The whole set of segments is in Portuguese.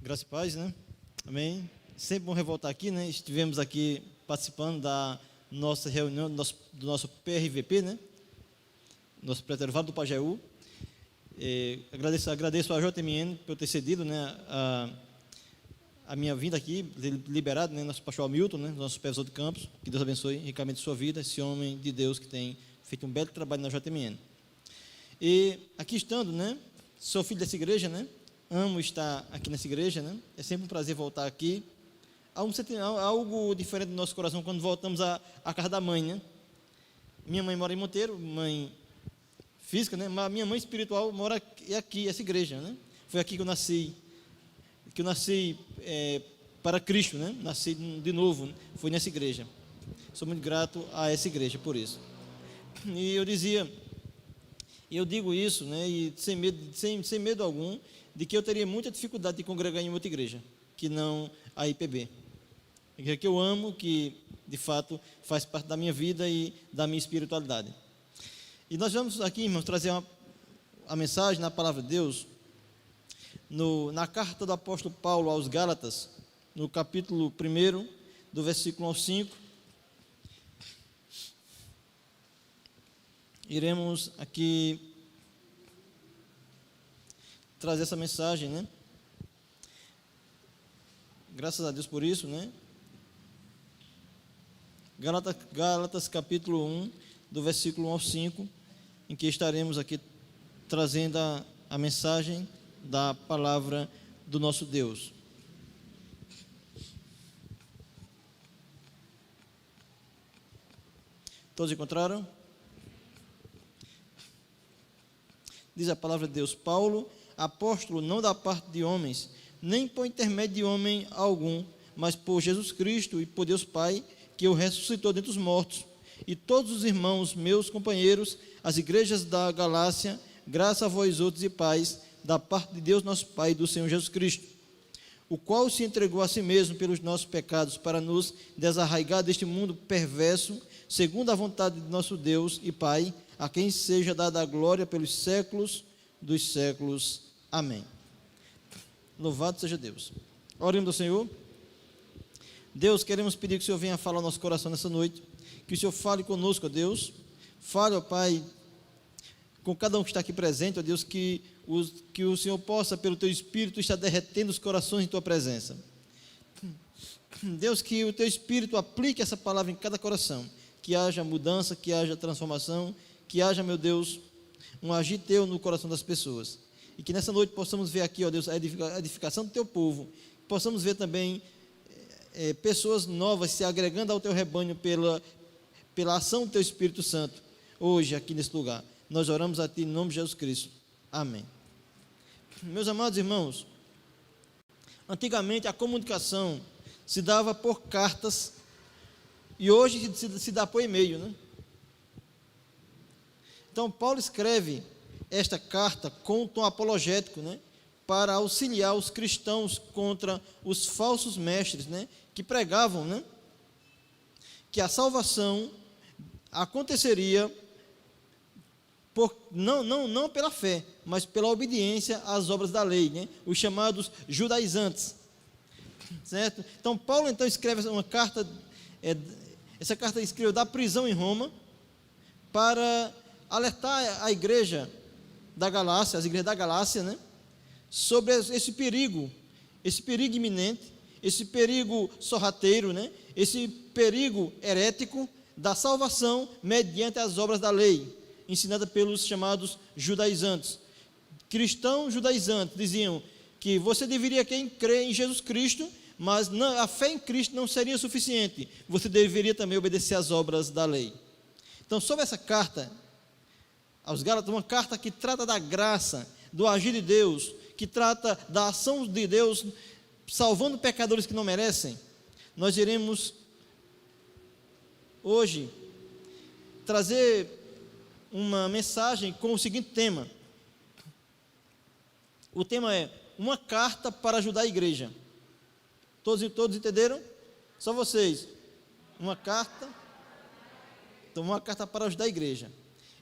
Graça e paz, né? Amém. Sempre bom revoltar aqui, né? Estivemos aqui participando da nossa reunião, do nosso PRVP, né? Nosso Preteriano do Pajeú. Agradeço a JMN por ter cedido, né? A minha vinda aqui, liberado, né? Nosso pastor Hamilton, né? Nosso supervisor de campus. Que Deus abençoe ricamente sua vida, esse homem de Deus que tem feito um belo trabalho na JMN. E aqui estando, né? Sou filho dessa igreja, né? Amo estar aqui nessa igreja, né? É sempre um prazer voltar aqui. Há algo diferente no nosso coração quando voltamos à casa da mãe, né? Minha mãe mora em Monteiro, mãe física, né? Mas minha mãe espiritual mora aqui, essa igreja, né? Foi aqui que eu nasci para Cristo, né? Nasci de novo, né? Foi nessa igreja. Sou muito grato a essa igreja por isso. E eu digo isso, né? E sem medo algum, de que eu teria muita dificuldade de congregar em outra igreja, que não a IPB. A igreja que eu amo, que de fato faz parte da minha vida e da minha espiritualidade. E nós vamos aqui, irmãos, trazer a mensagem na palavra de Deus, na carta do apóstolo Paulo aos Gálatas, no capítulo 1, do versículo 1 ao 5. Iremos aqui trazer essa mensagem, né? Graças a Deus por isso, né? Gálatas capítulo 1, do versículo 1 ao 5, em que estaremos aqui trazendo a mensagem da palavra do nosso Deus. Todos encontraram? Diz a palavra de Deus: Paulo, apóstolo, não da parte de homens, nem por intermédio de homem algum, mas por Jesus Cristo e por Deus Pai, que o ressuscitou dentre os mortos, e todos os irmãos, meus companheiros, as igrejas da Galácia, graça a vós outros e paz, da parte de Deus nosso Pai e do Senhor Jesus Cristo, o qual se entregou a si mesmo pelos nossos pecados, para nos desarraigar deste mundo perverso, segundo a vontade de nosso Deus e Pai, a quem seja dada a glória pelos séculos dos séculos. Amém. Louvado seja Deus. Oremos ao Senhor. Deus, queremos pedir que o Senhor venha falar ao nosso coração nessa noite, que o Senhor fale conosco, ó Deus. Fale, ó Pai, com cada um que está aqui presente, ó Deus, que o Senhor possa, pelo Teu Espírito, estar derretendo os corações em Tua presença. Deus, que o Teu Espírito aplique essa palavra em cada coração, que haja mudança, que haja transformação, que haja, meu Deus, um agir Teu no coração das pessoas. E que nessa noite possamos ver aqui, ó Deus, a edificação do Teu povo. Possamos ver também pessoas novas se agregando ao Teu rebanho pela ação do Teu Espírito Santo, hoje, aqui nesse lugar. Nós oramos a Ti em nome de Jesus Cristo. Amém. Meus amados irmãos, antigamente a comunicação se dava por cartas e hoje se dá por e-mail, né? Então, Paulo escreve esta carta com um tom apologético, né, para auxiliar os cristãos contra os falsos mestres, né, que pregavam, né, que a salvação aconteceria não pela fé, mas pela obediência às obras da lei, né, os chamados judaizantes, certo? Então, Paulo então escreve uma carta, essa carta escreveu da prisão em Roma, para alertar a igreja da Galácia, as igrejas da Galácia, né, sobre esse perigo iminente, esse perigo sorrateiro, né, esse perigo herético da salvação mediante as obras da lei, ensinada pelos chamados judaizantes. Cristãos judaizantes diziam que você deveria crer em Jesus Cristo, mas a fé em Cristo não seria suficiente, você deveria também obedecer às obras da lei. Então, sobre essa carta aos Gálatas, uma carta que trata da graça, do agir de Deus, que trata da ação de Deus, salvando pecadores que não merecem, nós iremos hoje trazer uma mensagem com o seguinte tema. O tema é uma carta para ajudar a igreja. Todos entenderam? Só vocês. Uma carta. Então, uma carta para ajudar a igreja.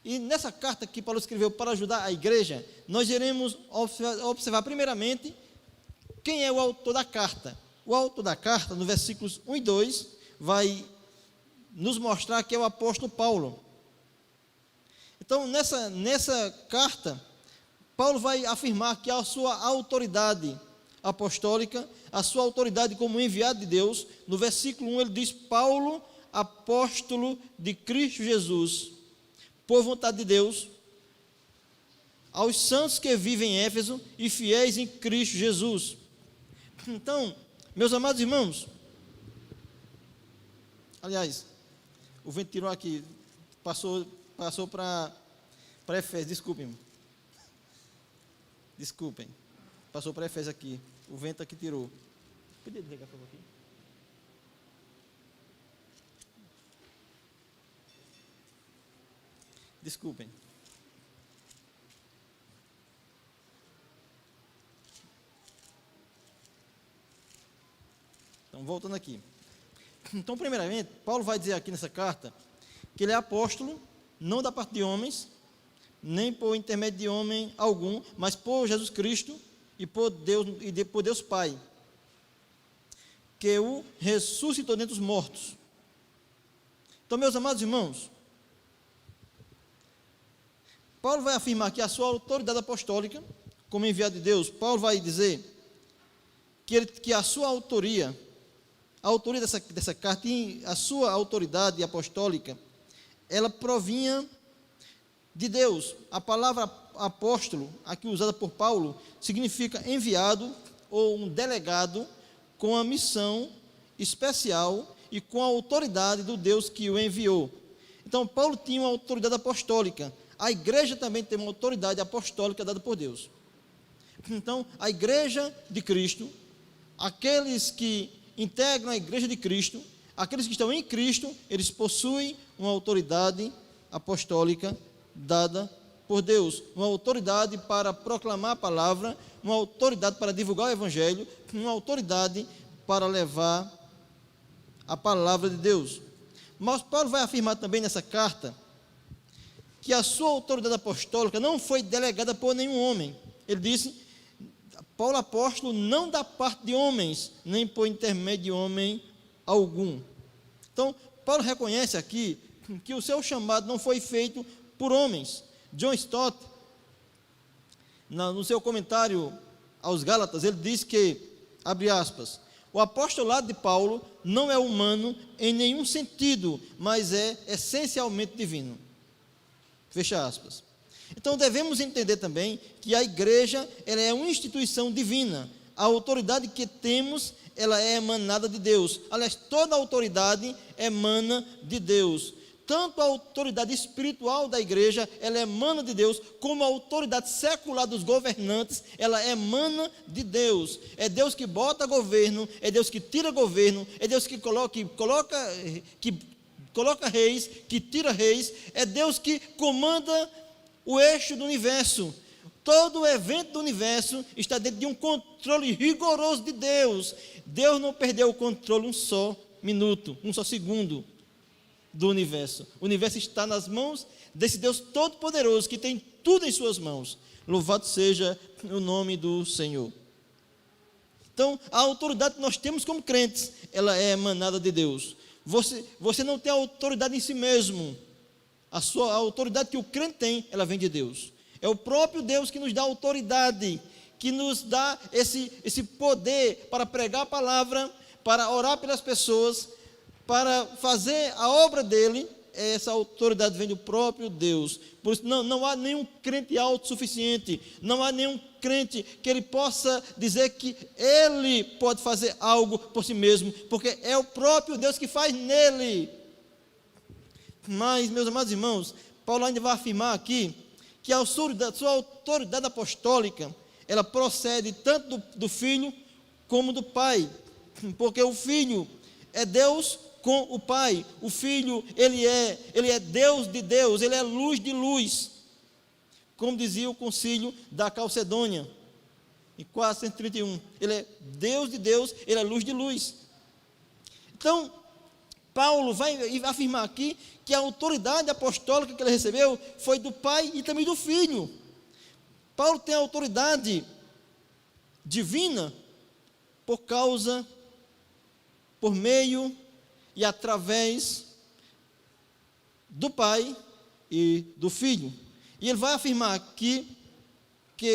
E nessa carta que Paulo escreveu para ajudar a igreja, nós iremos observar primeiramente Quem é o autor da carta? O autor da carta, no versículos 1 e 2, vai nos mostrar que é o apóstolo Paulo. Então, nessa carta, Paulo vai afirmar que a sua autoridade apostólica, a sua autoridade como enviado de Deus. No versículo 1 ele diz: Paulo, apóstolo de Cristo Jesus, por vontade de Deus, aos santos que vivem em Éfeso e fiéis em Cristo Jesus. Então, meus amados irmãos, aliás, o vento tirou aqui, passou para Efésios, desculpem, passou para Efésios aqui, o vento aqui tirou. Podia desligar para aqui? Desculpem. Então, voltando aqui. Então, primeiramente, Paulo vai dizer aqui nessa carta que ele é apóstolo, não da parte de homens, nem por intermédio de homem algum, mas por Jesus Cristo e por Deus Pai, que o ressuscitou dentre os mortos. Então, meus amados irmãos, Paulo vai afirmar que a sua autoridade apostólica, como enviado de Deus, Paulo vai dizer que a sua autoria, a autoria dessa carta, a sua autoridade apostólica, ela provinha de Deus. A palavra apóstolo, aqui usada por Paulo, significa enviado ou um delegado com a missão especial e com a autoridade do Deus que o enviou. Então, Paulo tinha uma autoridade apostólica. A igreja também tem uma autoridade apostólica dada por Deus. Então, a igreja de Cristo, aqueles que integram a igreja de Cristo, aqueles que estão em Cristo, eles possuem uma autoridade apostólica dada por Deus, uma autoridade para proclamar a palavra, uma autoridade para divulgar o evangelho, uma autoridade para levar a palavra de Deus. Mas Paulo vai afirmar também nessa carta que a sua autoridade apostólica não foi delegada por nenhum homem. Ele disse: Paulo apóstolo não da parte de homens, nem por intermédio de homem algum. Então, Paulo reconhece aqui que o seu chamado não foi feito por homens. John Stott, no seu comentário aos Gálatas, ele diz que, abre aspas, o apostolado de Paulo não é humano em nenhum sentido, mas é essencialmente divino. Fecha aspas. Então devemos entender também que a igreja, ela é uma instituição divina. A autoridade que temos, ela é emanada de Deus. Aliás, toda a autoridade emana de Deus. Tanto a autoridade espiritual da igreja, ela emana de Deus, como a autoridade secular dos governantes, ela emana de Deus. É Deus que bota governo, é Deus que tira governo, é Deus que coloca reis, que tira reis, é Deus que comanda o eixo do universo. Todo o evento do universo está dentro de um controle rigoroso de Deus. Deus não perdeu o controle um só minuto, um só segundo do universo. O universo está nas mãos desse Deus todo-poderoso que tem tudo em suas mãos. Louvado seja o nome do Senhor. Então, a autoridade que nós temos como crentes, ela é emanada de Deus. Você não tem autoridade em si mesmo. A autoridade que o crente tem, ela vem de Deus. É o próprio Deus que nos dá autoridade, que nos dá esse poder para pregar a palavra, para orar pelas pessoas, para fazer a obra dele. Essa autoridade vem do próprio Deus. Por isso não há nenhum crente autossuficiente, não há nenhum crente que ele possa dizer que ele pode fazer algo por si mesmo, porque é o próprio Deus que faz nele. Mas, meus amados irmãos, Paulo ainda vai afirmar aqui que a sua autoridade apostólica, ela procede tanto do Filho como do Pai, porque o Filho é Deus com o Pai. O Filho, ele é Deus de Deus, ele é luz de luz, como dizia o concílio da Calcedônia, em 431, ele é Deus de Deus, ele é luz de luz. Então, Paulo vai afirmar aqui que a autoridade apostólica que ele recebeu foi do Pai e também do Filho. Paulo tem a autoridade divina por causa, por meio e através do Pai e do Filho. E ele vai afirmar que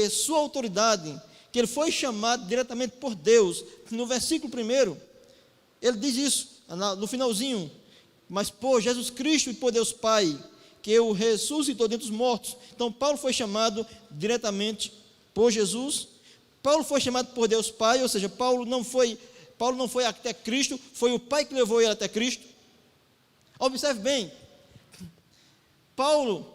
sua autoridade, que ele foi chamado diretamente por Deus. No versículo 1, ele diz isso, no finalzinho: mas por Jesus Cristo e por Deus Pai, que o ressuscitou dentre os mortos. Então Paulo foi chamado diretamente por Jesus. Paulo foi chamado por Deus Pai, ou seja, Paulo não foi até Cristo, foi o Pai que levou ele até Cristo. Observe bem, Paulo,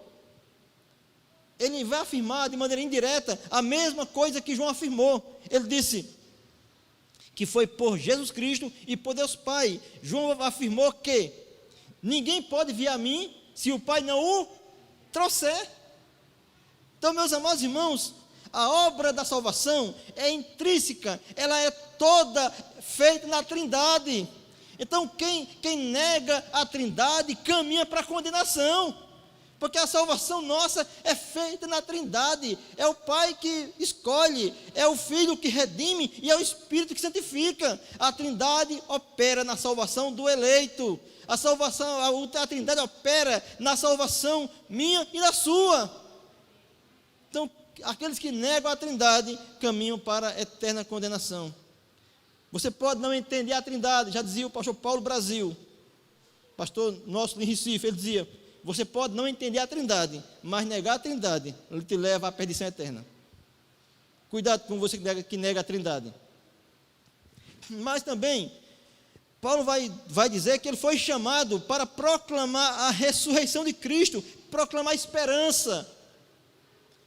ele vai afirmar de maneira indireta a mesma coisa que João afirmou. Ele disse que foi por Jesus Cristo e por Deus Pai. João afirmou que ninguém pode vir a mim se o Pai não o trouxer. Então, meus amados irmãos, a obra da salvação é intrínseca, ela é toda feita na Trindade. Então, quem nega a Trindade caminha para a condenação, porque a salvação nossa é feita na Trindade. É o Pai que escolhe, é o Filho que redime e é o Espírito que santifica. A Trindade opera na salvação do eleito. A Trindade opera na salvação minha e da sua. Então, aqueles que negam a Trindade caminham para a eterna condenação. Você pode não entender a Trindade, já dizia o pastor Paulo Brasil, pastor nosso em Recife, ele dizia: você pode não entender a Trindade, mas negar a Trindade, ele te leva à perdição eterna. Cuidado com você que nega a Trindade. Mas também, Paulo vai dizer que ele foi chamado para proclamar a ressurreição de Cristo, proclamar esperança.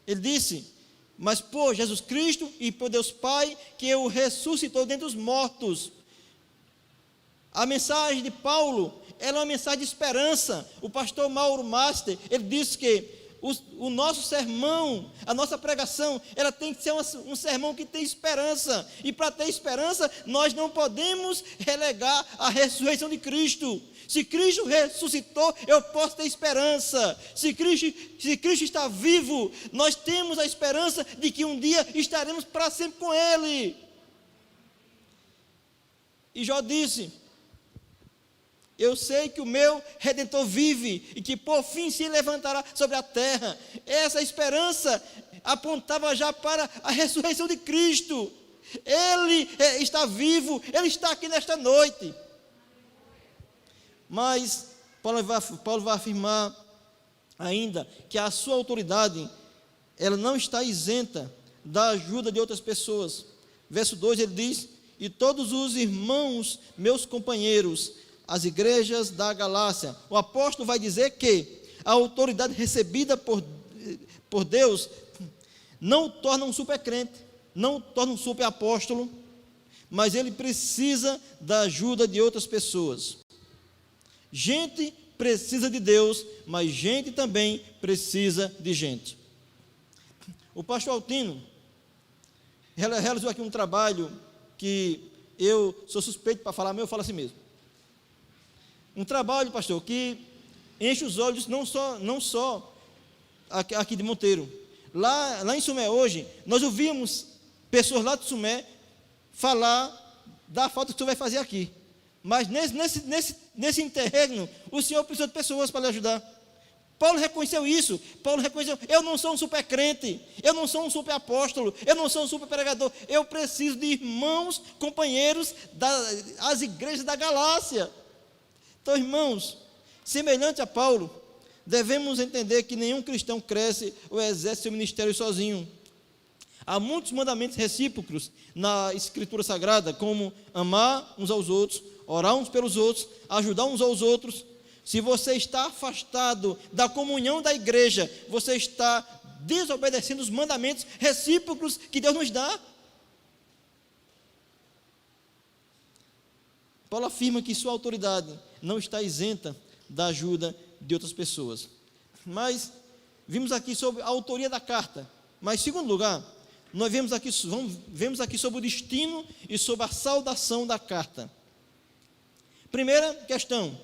Ele disse: mas por Jesus Cristo e por Deus Pai, que o ressuscitou dentre os mortos. A mensagem de Paulo, ela é uma mensagem de esperança. O pastor Mauro Master, ele disse que o nosso sermão, a nossa pregação, ela tem que ser um sermão que tem esperança. E para ter esperança, nós não podemos relegar a ressurreição de Cristo. Se Cristo ressuscitou, eu posso ter esperança. Se Cristo está vivo, nós temos a esperança de que um dia estaremos para sempre com Ele. E Jó disse: eu sei que o meu Redentor vive e que por fim se levantará sobre a terra. Essa esperança apontava já para a ressurreição de Cristo. Ele está vivo, Ele está aqui nesta noite. Mas Paulo vai afirmar ainda que a sua autoridade, ela não está isenta da ajuda de outras pessoas. Verso 2 ele diz: e todos os irmãos, meus companheiros, as igrejas da Galácia. O apóstolo vai dizer que a autoridade recebida por Deus não o torna um supercrente, não o torna um superapóstolo, mas ele precisa da ajuda de outras pessoas. Gente precisa de Deus, mas gente também precisa de gente. O pastor Altino realizou aqui um trabalho que eu sou suspeito para falar, mas eu falo assim mesmo. Um trabalho, pastor, que enche os olhos não só aqui de Monteiro. Lá em Sumé hoje, nós ouvimos pessoas lá de Sumé falar da falta que o senhor vai fazer aqui. Mas nesse interregno, o Senhor precisou de pessoas para lhe ajudar. Paulo reconheceu isso. Paulo reconheceu: eu não sou um super crente, eu não sou um super apóstolo, eu não sou um super pregador. Eu preciso de irmãos, companheiros das igrejas da Galácia. Então, irmãos, semelhante a Paulo, devemos entender que nenhum cristão cresce ou exerce seu ministério sozinho. Há muitos mandamentos recíprocos na Escritura Sagrada, como amar uns aos outros, orar uns pelos outros, ajudar uns aos outros. Se você está afastado da comunhão da igreja, você está desobedecendo os mandamentos recíprocos que Deus nos dá. Paulo afirma que sua autoridade não está isenta da ajuda de outras pessoas. Mas vimos aqui sobre a autoria da carta. Mas, em segundo lugar, nós vemos aqui sobre o destino e sobre a saudação da carta. Primeira questão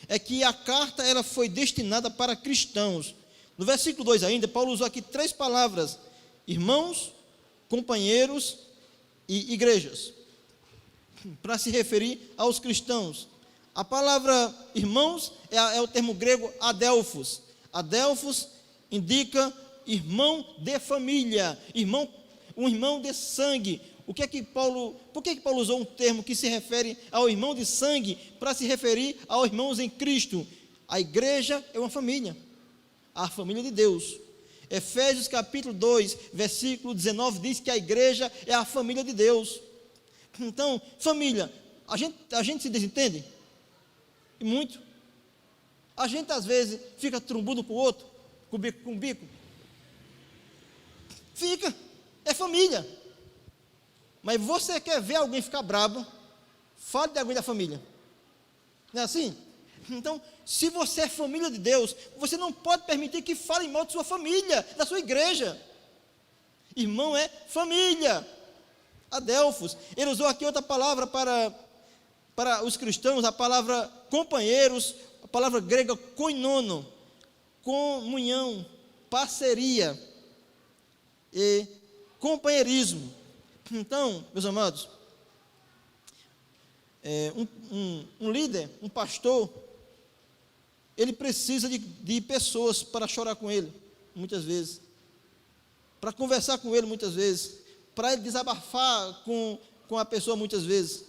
é que a carta ela foi destinada para cristãos. No versículo 2 ainda, Paulo usou aqui 3 palavras: irmãos, companheiros e igrejas. para se referir aos cristãos. A palavra irmãos é o termo grego adelphos. Adelphos indica irmão de família, um irmão de sangue. Por que Paulo usou um termo que se refere ao irmão de sangue para se referir aos irmãos em Cristo? A igreja é uma família, a família de Deus. Efésios capítulo 2, versículo 19 diz que a igreja é a família de Deus. Então, família, a gente se desentende? E muito. A gente às vezes fica trombudo com o outro, com o bico com o bico. Fica, é família. Mas você quer ver alguém ficar brabo, fale de alguém da família. Não é assim? Então, se você é família de Deus, você não pode permitir que falem mal de sua família, da sua igreja. Irmão é família. Adelphos. Ele usou aqui outra palavra para os cristãos, a palavra companheiros, a palavra grega koinono, comunhão, parceria e companheirismo. Então, meus amados, um líder, um pastor, ele precisa de pessoas para chorar com ele, muitas vezes, para conversar com ele, muitas vezes, para ele desabafar com a pessoa, muitas vezes.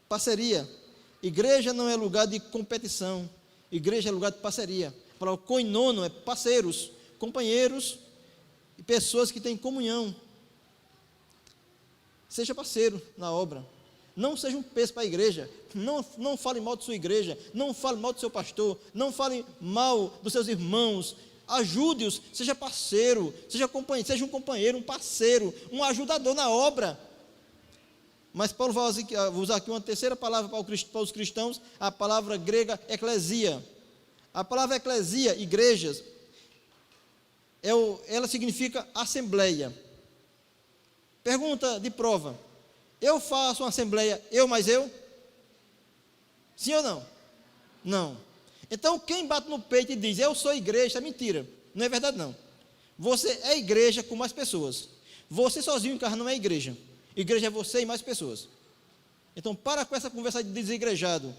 Parceria. Igreja não é lugar de competição, igreja é lugar de parceria. Para o koinono é parceiros, companheiros e pessoas que têm comunhão. Seja parceiro na obra. Não seja um peso para a igreja. Não fale mal de sua igreja. Não fale mal do seu pastor. Não fale mal dos seus irmãos. Ajude-os. Seja parceiro. Seja um companheiro, um parceiro, um ajudador na obra. Mas Paulo vai usar aqui uma terceira palavra para os cristãos, a palavra grega eclesia. A palavra eclesia, igrejas, ela significa assembleia. Pergunta de prova: eu faço uma assembleia, eu mais eu? Sim ou não? Não. Então quem bate no peito e diz, eu sou igreja, é mentira. Não é verdade não. Você é igreja com mais pessoas. Você sozinho em casa não é igreja. Igreja é você e mais pessoas. Então para com essa conversa de desigrejado,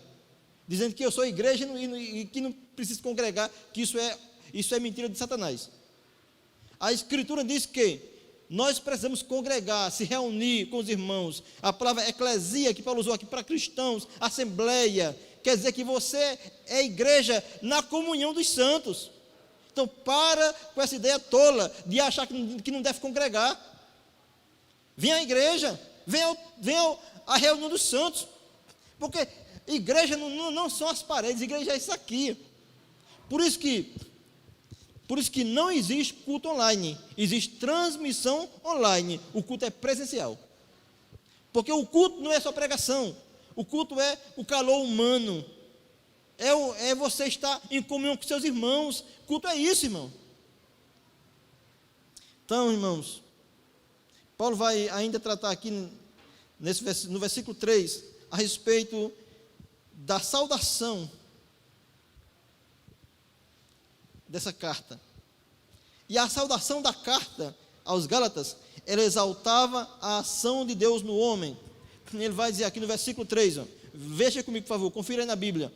dizendo que eu sou igreja e que não preciso congregar, que isso é mentira de Satanás. A Escritura diz que nós precisamos congregar, se reunir com os irmãos. A palavra eclesia, que Paulo usou aqui para cristãos, assembleia, quer dizer que você é igreja na comunhão dos santos. Então para com essa ideia tola de achar que não deve congregar. Venha à igreja, venha à reunião dos santos, porque igreja não são as paredes, igreja é isso aqui. Por isso que não existe culto online, existe transmissão online. O culto é presencial, porque o culto não é só pregação, o culto é o calor humano, é você estar em comunhão com seus irmãos. Culto é isso, irmão. Então, irmãos, Paulo vai ainda tratar aqui no versículo 3 a respeito da saudação dessa carta. E a saudação da carta aos Gálatas, ela exaltava a ação de Deus no homem. Ele vai dizer aqui no versículo 3, veja comigo, por favor, confira aí na Bíblia,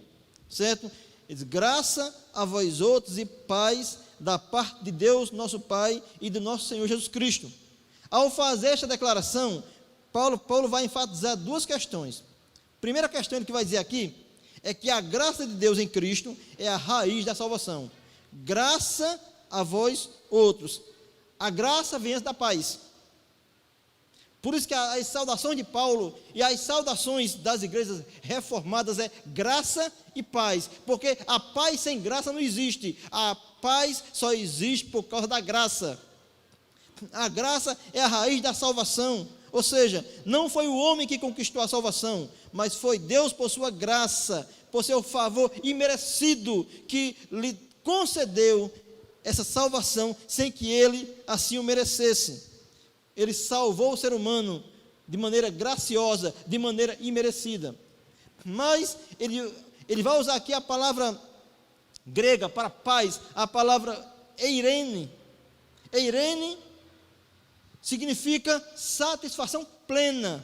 certo? Ele diz, graça a vós outros e paz da parte de Deus, nosso Pai, e do nosso Senhor Jesus Cristo. Ao fazer esta declaração, Paulo vai enfatizar duas questões. A primeira questão que vai dizer aqui é que a graça de Deus em Cristo é a raiz da salvação. Graça a vós outros. A graça vem antes da paz. Por isso que as saudações de Paulo e as saudações das igrejas reformadas é graça e paz, porque a paz sem graça não existe. A paz só existe por causa da graça. A graça é a raiz da salvação, ou seja, não foi o homem que conquistou a salvação, mas foi Deus por sua graça, por seu favor imerecido, que lhe concedeu essa salvação sem que ele assim o merecesse. Ele salvou o ser humano de maneira graciosa, de maneira imerecida. Mas ele vai usar aqui a palavra grega para paz, a palavra eirene. Eirene significa satisfação plena,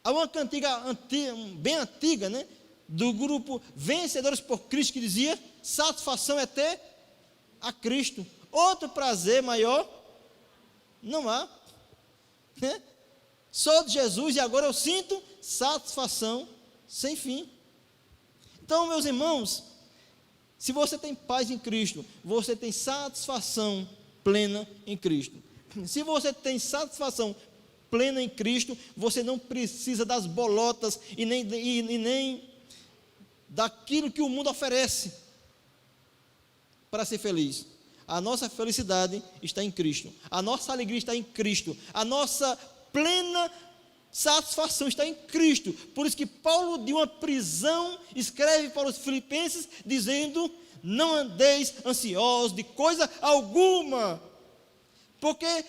Há uma cantiga bem antiga, né, do grupo Vencedores por Cristo, que dizia: satisfação é ter a Cristo. Outro prazer maior não há, né? Sou de Jesus e agora eu sinto satisfação sem fim. Então, meus irmãos, se você tem paz em Cristo, você tem satisfação plena em Cristo. Se você tem satisfação plena em Cristo, você não precisa das bolotas e nem daquilo que o mundo oferece para ser feliz. A nossa felicidade está em Cristo, a nossa alegria está em Cristo, a nossa plena satisfação está em Cristo. Por isso que Paulo, de uma prisão, escreve para os filipenses dizendo: não andeis ansiosos de coisa alguma, porque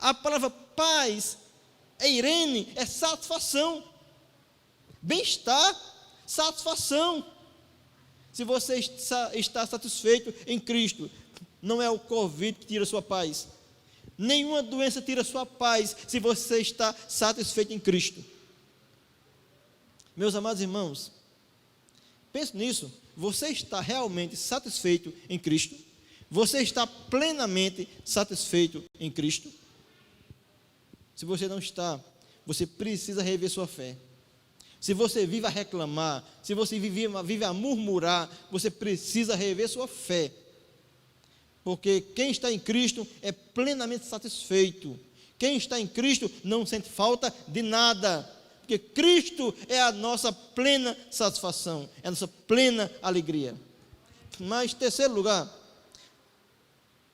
a palavra paz, eirene, é satisfação, bem-estar, satisfação. Se você está satisfeito em Cristo, não é o Covid que tira sua paz, nenhuma doença tira sua paz, se você está satisfeito em Cristo. Meus amados irmãos, pense nisso. Você está realmente satisfeito em Cristo? Você está plenamente satisfeito em Cristo? Se você não está, você precisa rever sua fé. Se você vive a reclamar, se você vive a murmurar, você precisa rever sua fé. Porque quem está em Cristo é plenamente satisfeito. Quem está em Cristo não sente falta de nada. Porque Cristo é a nossa plena satisfação, é a nossa plena alegria. Mas, em terceiro lugar,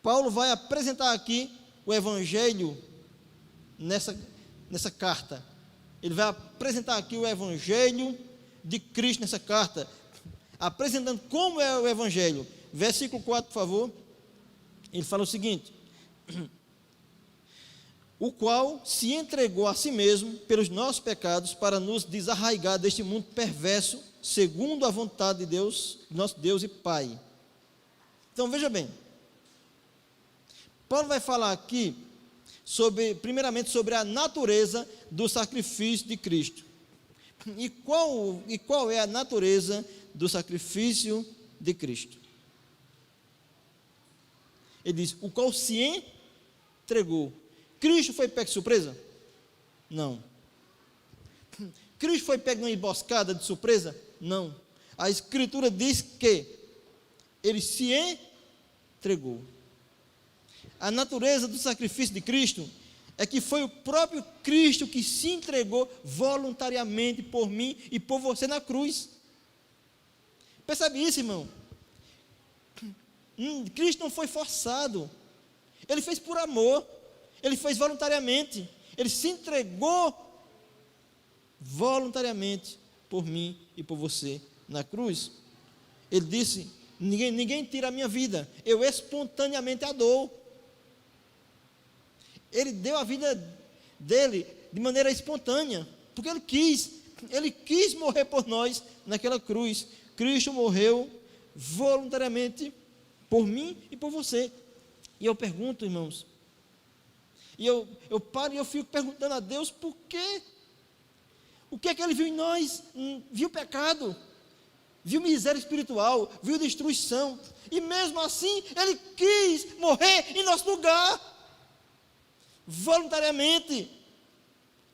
Paulo vai apresentar aqui o Evangelho nessa carta. Ele vai apresentar aqui o Evangelho de Cristo nessa carta, apresentando como é o Evangelho. Versículo 4, por favor. Ele fala o seguinte: o qual se entregou a si mesmo pelos nossos pecados, para nos desarraigar deste mundo perverso, segundo a vontade de Deus, nosso Deus e Pai. Então veja bem, Paulo vai falar aqui primeiramente sobre a natureza do sacrifício de Cristo. E qual é a natureza do sacrifício de Cristo? Ele diz: o qual se entregou. Cristo foi pego de surpresa? Não. Cristo foi pego numa emboscada de surpresa? Não. A Escritura diz que ele se entregou. A natureza do sacrifício de Cristo é que foi o próprio Cristo que se entregou voluntariamente por mim e por você na cruz. Percebe isso, irmão? Cristo não foi forçado, ele fez por amor, ele fez voluntariamente, ele se entregou voluntariamente por mim e por você na cruz. Ele disse: ninguém tira a minha vida, eu espontaneamente a dou. Ele deu a vida dele de maneira espontânea, porque ele quis morrer por nós naquela cruz. Cristo morreu voluntariamente por mim e por você. E eu pergunto, irmãos, e eu paro e eu fico perguntando a Deus: por quê? O que é que ele viu em nós? Viu pecado, viu miséria espiritual, viu destruição, e mesmo assim ele quis morrer em nosso lugar, voluntariamente.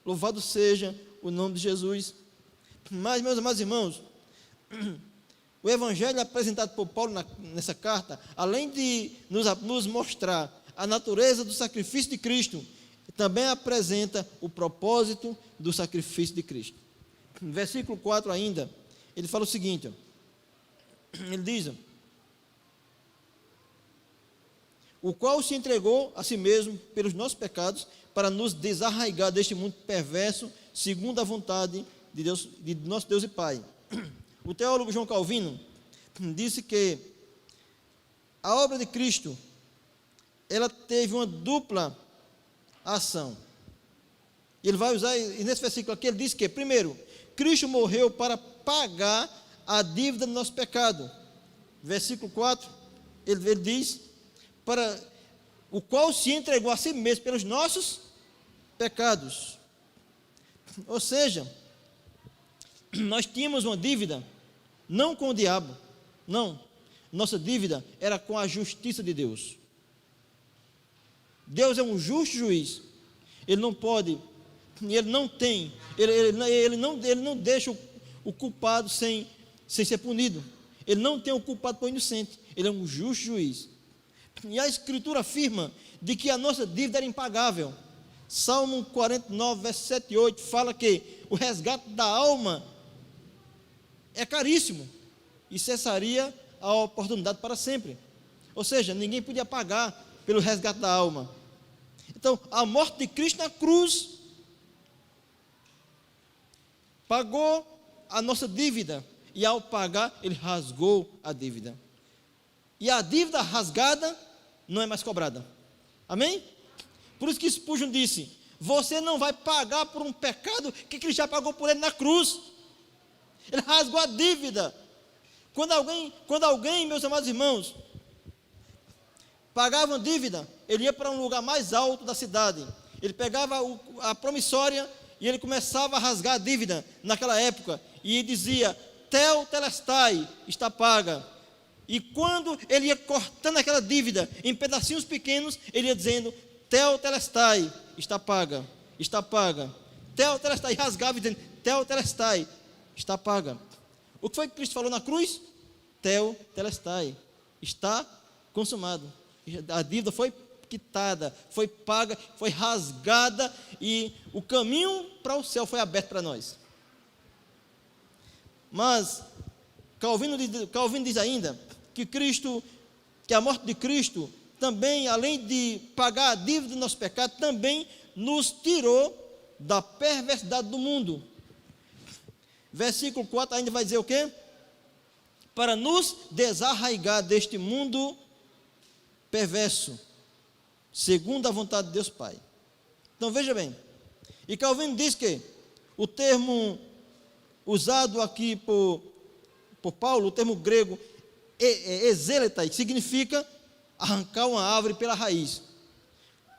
Louvado seja o nome de Jesus. Mas, meus amados irmãos, o Evangelho apresentado por Paulo nessa carta, além de nos mostrar a natureza do sacrifício de Cristo, também apresenta o propósito do sacrifício de Cristo. No versículo 4 ainda, ele fala o seguinte, ele diz: o qual se entregou a si mesmo pelos nossos pecados, para nos desarraigar deste mundo perverso, segundo a vontade de Deus, de nosso Deus e Pai. O teólogo João Calvino disse que a obra de Cristo, ela teve uma dupla ação. Ele vai usar, e nesse versículo aqui, ele diz que, primeiro, Cristo morreu para pagar a dívida do nosso pecado. Versículo 4, ele diz: para o qual se entregou a si mesmo pelos nossos pecados. Ou seja, nós tínhamos uma dívida, não com o diabo, não. Nossa dívida era com a justiça de Deus. Deus é um justo juiz. Ele não pode, ele não tem, ele não deixa o culpado sem ser punido. Ele não tem o culpado por inocente. Ele é um justo juiz. E a Escritura afirma de que a nossa dívida era impagável. Salmo 49, verso 7 e 8 fala que o resgate da alma é caríssimo e cessaria a oportunidade para sempre. Ou seja, ninguém podia pagar pelo resgate da alma. Então, a morte de Cristo na cruz pagou a nossa dívida, e ao pagar, ele rasgou a dívida. E a dívida rasgada não é mais cobrada. Amém? Por isso que Spurgeon disse: você não vai pagar por um pecado que Cristo já pagou por ele na cruz. Ele rasgou a dívida. Quando alguém, meus amados irmãos, pagava uma dívida, ele ia para um lugar mais alto da cidade. Ele pegava a promissória e ele começava a rasgar a dívida naquela época. E dizia: Tel Telestai, está paga. E quando ele ia cortando aquela dívida em pedacinhos pequenos, ele ia dizendo: Tel Telestai, está paga, está paga. Tel Telestai, e rasgava dizendo: Tel Telestai, está paga. O que foi que Cristo falou na cruz? Tel Telestai, está consumado. A dívida foi quitada, foi paga, foi rasgada, e o caminho para o céu foi aberto para nós. Mas Calvino diz ainda que a morte de Cristo também, além de pagar a dívida do nosso pecado, também nos tirou da perversidade do mundo. Versículo 4 ainda vai dizer o quê? Para nos desarraigar deste mundo perverso, segundo a vontade de Deus Pai. Então veja bem, e Calvino diz que o termo usado aqui por Paulo, o termo grego exeletai, significa arrancar uma árvore pela raiz.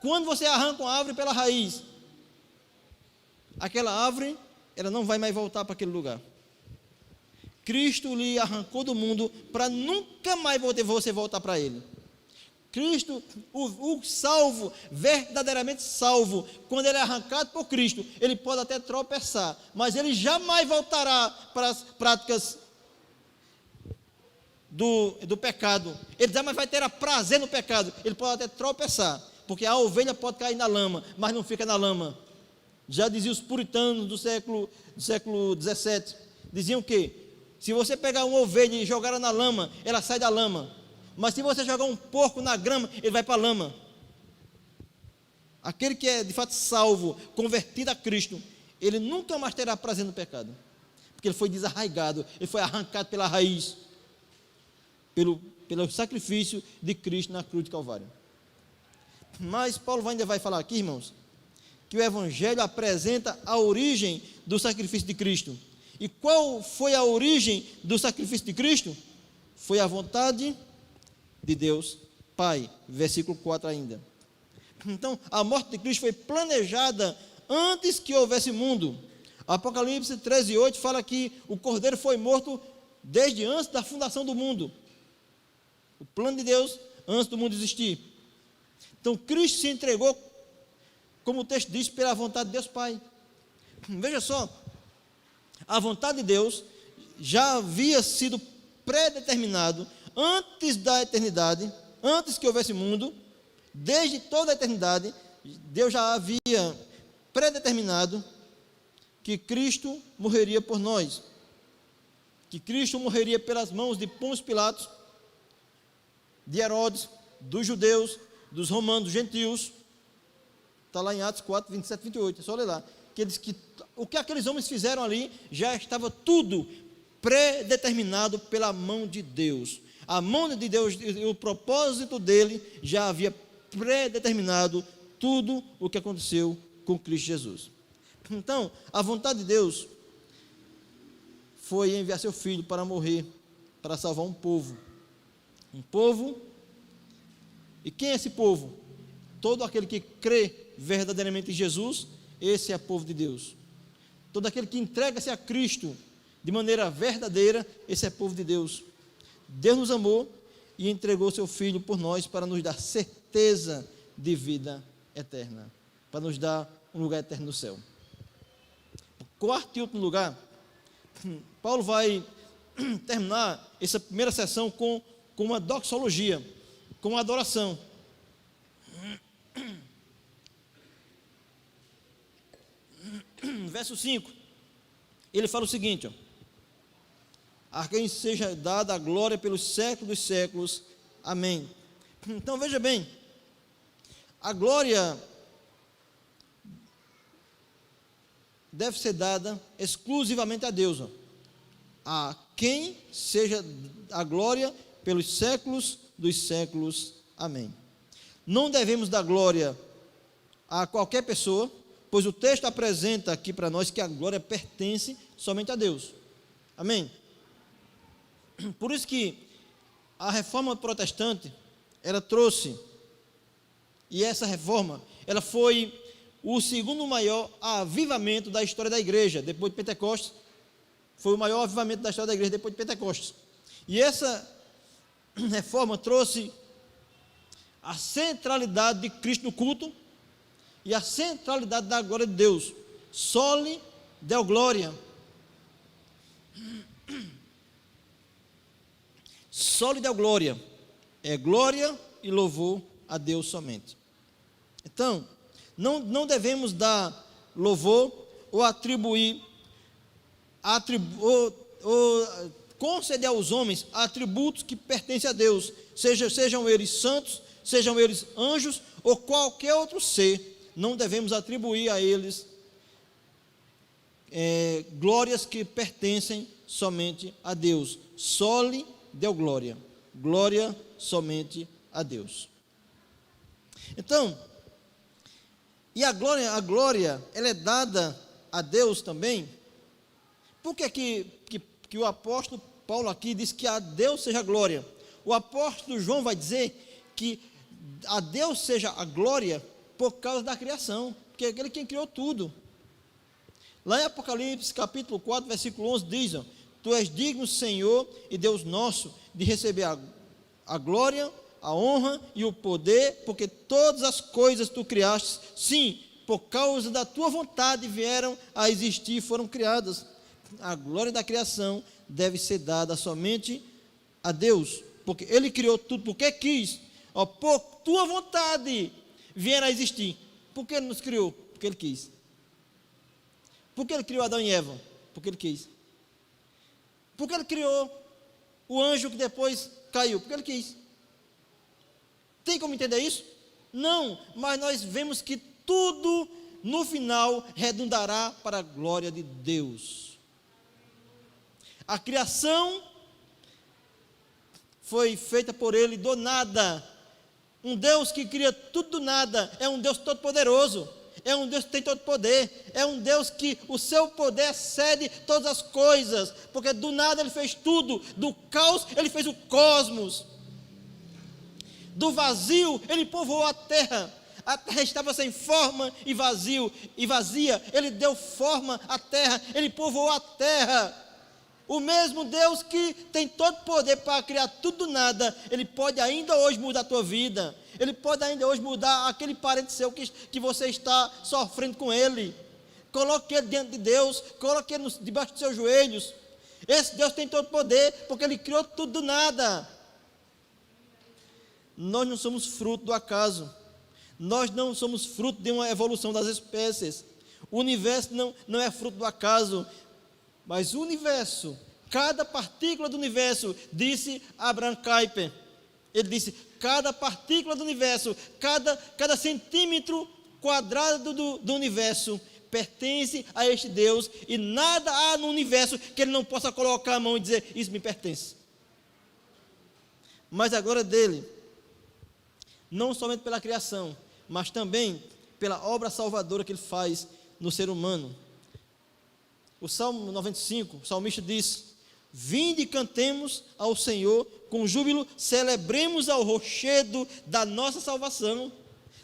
Quando você arranca uma árvore pela raiz, aquela árvore, ela não vai mais voltar para aquele lugar. Cristo lhe arrancou do mundo para nunca mais você voltar para ele. Cristo, o salvo, verdadeiramente salvo, quando ele é arrancado por Cristo, ele pode até tropeçar, mas ele jamais voltará para as práticas do pecado. Ele jamais vai ter prazer no pecado. Ele pode até tropeçar, porque a ovelha pode cair na lama, mas não fica na lama. Já diziam os puritanos do século XVII, diziam que se você pegar uma ovelha e jogar ela na lama, ela sai da lama. Mas se você jogar um porco na grama, ele vai para a lama. Aquele que é de fato salvo, convertido a Cristo, ele nunca mais terá prazer no pecado, porque ele foi desarraigado, ele foi arrancado pela raiz, pelo sacrifício de Cristo na cruz de Calvário. Mas Paulo ainda vai falar aqui, irmãos, que o Evangelho apresenta a origem do sacrifício de Cristo. E qual foi a origem do sacrifício de Cristo? Foi a vontade de Deus Pai, versículo 4 ainda. Então, a morte de Cristo foi planejada antes que houvesse mundo. Apocalipse 13:8 fala que o Cordeiro foi morto desde antes da fundação do mundo. O plano de Deus antes do mundo existir. Então, Cristo se entregou, como o texto diz, pela vontade de Deus Pai. Veja só, a vontade de Deus já havia sido predeterminado antes da eternidade, antes que houvesse mundo. Desde toda a eternidade, Deus já havia predeterminado que Cristo morreria por nós, que Cristo morreria pelas mãos de Pôncio Pilatos, de Herodes, dos judeus, dos romanos, dos gentios. Está lá em Atos 4, 27, 28, é só ler lá, que ele diz que o que aqueles homens fizeram ali, já estava tudo predeterminado pela mão de Deus. A mão de Deus e o propósito dele já havia predeterminado tudo o que aconteceu com Cristo Jesus. Então, a vontade de Deus foi enviar seu Filho para morrer, para salvar um povo. Um povo, e quem é esse povo? Todo aquele que crê verdadeiramente em Jesus, esse é o povo de Deus. todo aquele que entrega-se a Cristo de maneira verdadeira, esse é povo de Deus. Deus nos amou e entregou seu Filho por nós para nos dar certeza de vida eterna, para nos dar um lugar eterno no céu. Quarto e último lugar, Paulo vai terminar essa primeira sessão com uma doxologia, com uma adoração. Verso 5, ele fala o seguinte, a quem seja dada a glória pelos séculos dos séculos, amém. Então veja bem, a glória deve ser dada exclusivamente a Deus, a quem seja a glória pelos séculos dos séculos, amém. Não devemos dar glória a qualquer pessoa, pois o texto apresenta aqui para nós que a glória pertence somente a Deus, amém. Por isso que a reforma protestante, ela trouxe, e essa reforma, ela foi o segundo maior avivamento da história da igreja, depois de Pentecostes. Foi o maior avivamento da história da igreja depois de Pentecostes. E essa reforma trouxe a centralidade de Cristo no culto e a centralidade da glória de Deus. Soli Deo Glória. Soli Deo Glória. É glória e louvor a Deus somente. Então, não devemos dar louvor ou atribuir, ou conceder aos homens atributos que pertencem a Deus, sejam eles santos, sejam eles anjos ou qualquer outro ser. Não devemos atribuir a eles glórias que pertencem somente a Deus. Soli Deo Glória. Glória somente a Deus. Então, e a glória, ela é dada a Deus também. Por que o apóstolo Paulo aqui diz que a Deus seja a glória? O apóstolo João vai dizer que a Deus seja a glória por causa da criação, porque é aquele quem criou tudo. Lá em Apocalipse capítulo 4, versículo 11 diz, tu és digno, Senhor e Deus nosso, de receber a glória, a honra e o poder, porque todas as coisas tu criaste, sim, por causa da tua vontade vieram a existir e foram criadas. A glória da criação deve ser dada somente a Deus, porque Ele criou tudo, porque quis, por tua vontade vieram a existir. Por que Ele nos criou? Porque Ele quis. Por que Ele criou Adão e Eva? Porque Ele quis. Por que Ele criou o anjo que depois caiu? Porque Ele quis. Tem como entender isso? Não, mas nós vemos que tudo no final redundará para a glória de Deus. A criação foi feita por Ele do nada. Um Deus que cria tudo do nada, é um Deus todo-poderoso, é um Deus que tem todo poder, é um Deus que o seu poder excede todas as coisas, porque do nada Ele fez tudo, do caos Ele fez o cosmos. Do vazio, Ele povoou a terra estava sem forma e vazia, Ele deu forma à terra, Ele povoou a terra. O mesmo Deus que tem todo poder para criar tudo do nada, Ele pode ainda hoje mudar a tua vida, Ele pode ainda hoje mudar aquele parente seu que você está sofrendo com ele. Coloque ele diante de Deus, coloque ele debaixo dos seus joelhos. Esse Deus tem todo poder, porque Ele criou tudo do nada. Nós não somos fruto do acaso, nós não somos fruto de uma evolução das espécies. O universo não é fruto do acaso, mas o universo, cada partícula do universo, disse Abraham Kuyper, ele disse, cada partícula do universo, cada centímetro quadrado do universo pertence a este Deus, e nada há no universo que Ele não possa colocar a mão e dizer, isso me pertence. Mas a glória dele, não somente pela criação, mas também pela obra salvadora que Ele faz no ser humano. O Salmo 95, o salmista diz, vinde e cantemos ao Senhor com júbilo, celebremos ao rochedo da nossa salvação.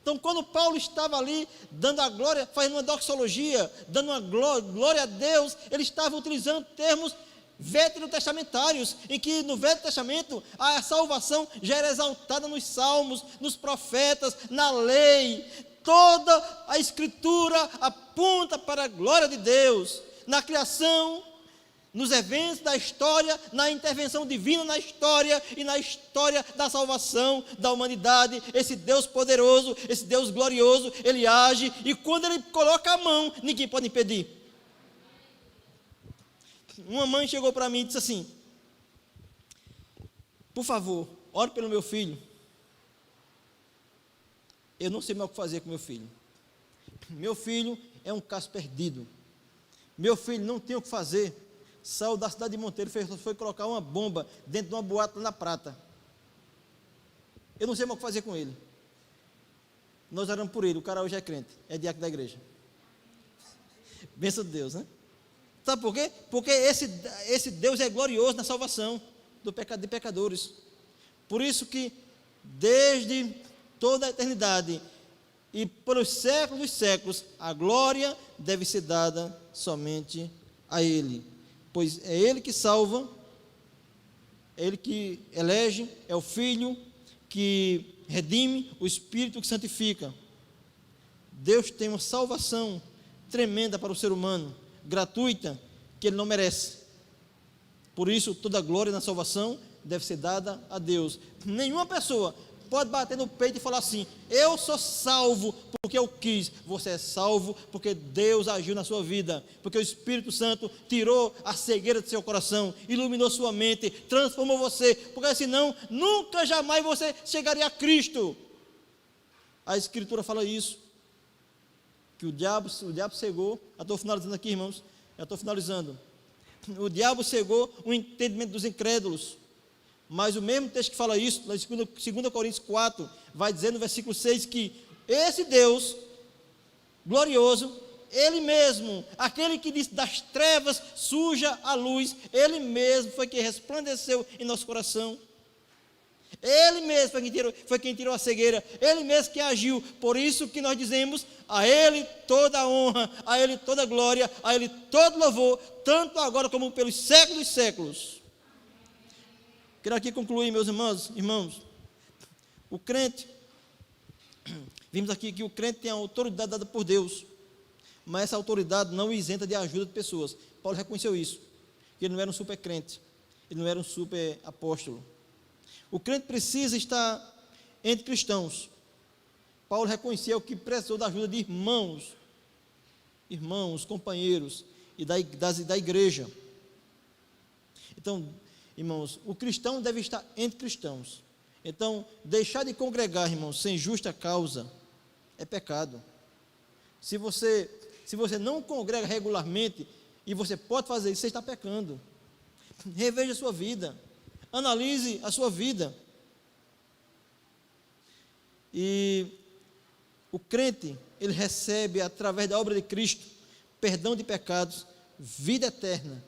Então, quando Paulo estava ali, dando a glória, fazendo uma doxologia, dando uma glória a Deus, ele estava utilizando termos veterotestamentários, em que no Velho Testamento a salvação já era exaltada nos salmos, nos profetas, na lei. Toda a Escritura aponta para a glória de Deus, na criação, nos eventos da história, na intervenção divina na história e na história da salvação da humanidade. Esse Deus poderoso, esse Deus glorioso, ele age, e quando ele coloca a mão, ninguém pode impedir. Uma mãe chegou para mim e disse assim: por favor, ore pelo meu filho. Eu não sei mais o que fazer com meu filho. Meu filho é um caso perdido. Meu filho não tem o que fazer. Saiu da cidade de Monteiro, foi colocar uma bomba dentro de uma boate na Prata. Eu não sei mais o que fazer com ele. Nós oramos por ele. O cara hoje é crente, é diácono da igreja. Bênção de Deus, né? Sabe por quê? Porque esse Deus é glorioso na salvação de pecadores. Por isso que desde toda a eternidade e pelos séculos dos séculos, a glória deve ser dada somente a Ele, pois é Ele que salva, é Ele que elege, é o Filho que redime, o Espírito que santifica. Deus tem uma salvação tremenda para o ser humano, gratuita, que ele não merece. Por isso, toda a glória na salvação deve ser dada a Deus. Nenhuma pessoa pode bater no peito e falar assim: eu sou salvo porque eu quis. Você é salvo porque Deus agiu na sua vida, porque o Espírito Santo tirou a cegueira do seu coração, iluminou sua mente, transformou você, porque senão nunca jamais você chegaria a Cristo. A Escritura fala isso, que o diabo cegou. Eu estou finalizando aqui, irmãos, já estou finalizando. O diabo cegou o entendimento dos incrédulos. Mas o mesmo texto que fala isso, lá em 2 Coríntios 4, vai dizer no versículo 6 que esse Deus glorioso, Ele mesmo, aquele que disse das trevas surja a luz, Ele mesmo foi quem resplandeceu em nosso coração. Ele mesmo foi quem tirou a cegueira, Ele mesmo que agiu. Por isso que nós dizemos: a Ele toda a honra, a Ele toda a glória, a Ele todo louvor, tanto agora como pelos séculos dos séculos. Quero aqui concluir, meus irmãos. O crente, vimos aqui que o crente tem a autoridade dada por Deus, mas essa autoridade não o isenta de ajuda de pessoas. Paulo reconheceu isso, que ele não era um super crente, ele não era um super apóstolo. O crente precisa estar entre cristãos. Paulo reconheceu que precisou da ajuda de irmãos, companheiros e da igreja. Então, irmãos, o cristão deve estar entre cristãos. Então, deixar de congregar, irmãos, sem justa causa, é pecado. Se você não congrega regularmente, e você pode fazer isso, você está pecando. Reveja a sua vida, analise a sua vida. E o crente, ele recebe, através da obra de Cristo, perdão de pecados, vida eterna,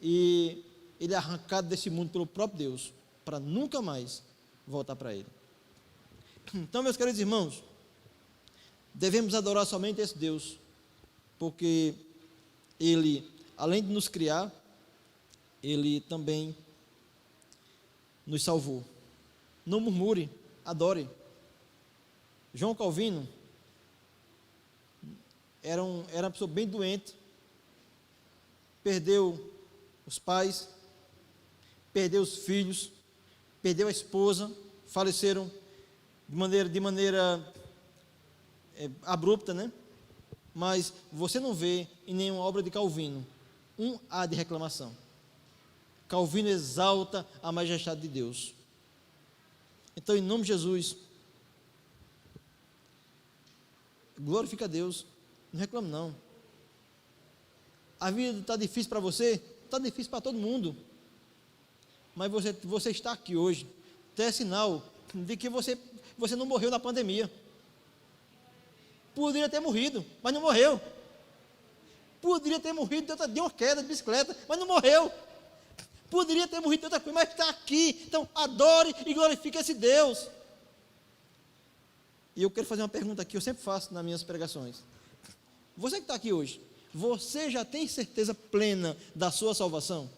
e ele é arrancado desse mundo pelo próprio Deus, para nunca mais voltar para Ele. Então, meus queridos irmãos, devemos adorar somente esse Deus, porque Ele, além de nos criar, Ele também nos salvou. Não murmure, adore. João Calvino era uma pessoa bem doente, perdeu os pais, perdeu os filhos, perdeu a esposa, faleceram de maneira abrupta, né? Mas você não vê em nenhuma obra de Calvino um A de reclamação. Calvino exalta a majestade de Deus. Então, em nome de Jesus, glorifica a Deus, não reclame não. A vida está difícil para você? Está difícil para todo mundo. Mas você está aqui hoje, é sinal de que você não morreu na pandemia. Poderia ter morrido, mas não morreu. Poderia ter morrido de uma queda de bicicleta, mas não morreu. Poderia ter morrido de outra coisa, mas está aqui. Então adore e glorifique esse Deus. E eu quero fazer uma pergunta aqui, eu sempre faço nas minhas pregações. Você que está aqui hoje, você já tem certeza plena da sua salvação?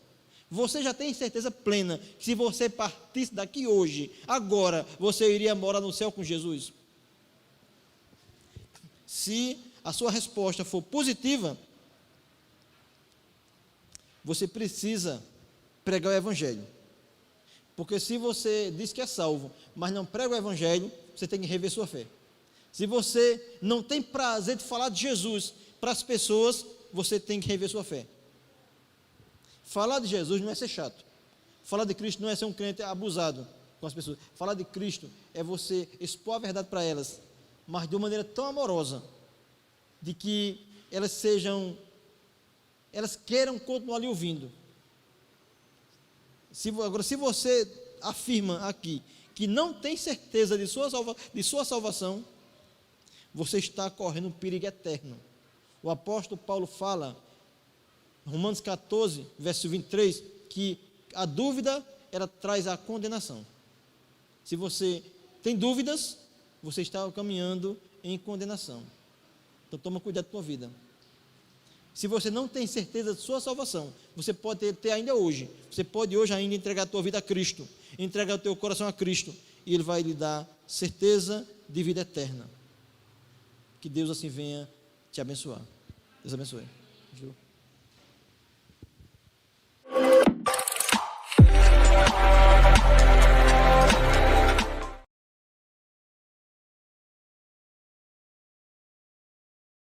Você já tem certeza plena que se você partisse daqui hoje, agora, você iria morar no céu com Jesus? Se a sua resposta for positiva, você precisa pregar o Evangelho. Porque se você diz que é salvo, mas não prega o Evangelho, você tem que rever sua fé. Se você não tem prazer de falar de Jesus para as pessoas, você tem que rever sua fé. Falar de Jesus não é ser chato. Falar de Cristo não é ser um crente abusado com as pessoas. Falar de Cristo é você expor a verdade para elas, mas de uma maneira tão amorosa, de que elas queiram continuar lhe ouvindo. Agora, se você afirma aqui que não tem certeza de sua salvação, você está correndo um perigo eterno. O apóstolo Paulo fala, Romanos 14, verso 23, que a dúvida, ela traz a condenação. Se você tem dúvidas, você está caminhando em condenação. Então toma cuidado com a vida. Se você não tem certeza de sua salvação, você pode ter ainda hoje. Você pode hoje ainda entregar a tua vida a Cristo, entregar o teu coração a Cristo, e Ele vai lhe dar certeza de vida eterna. Que Deus assim venha te abençoar. Deus abençoe.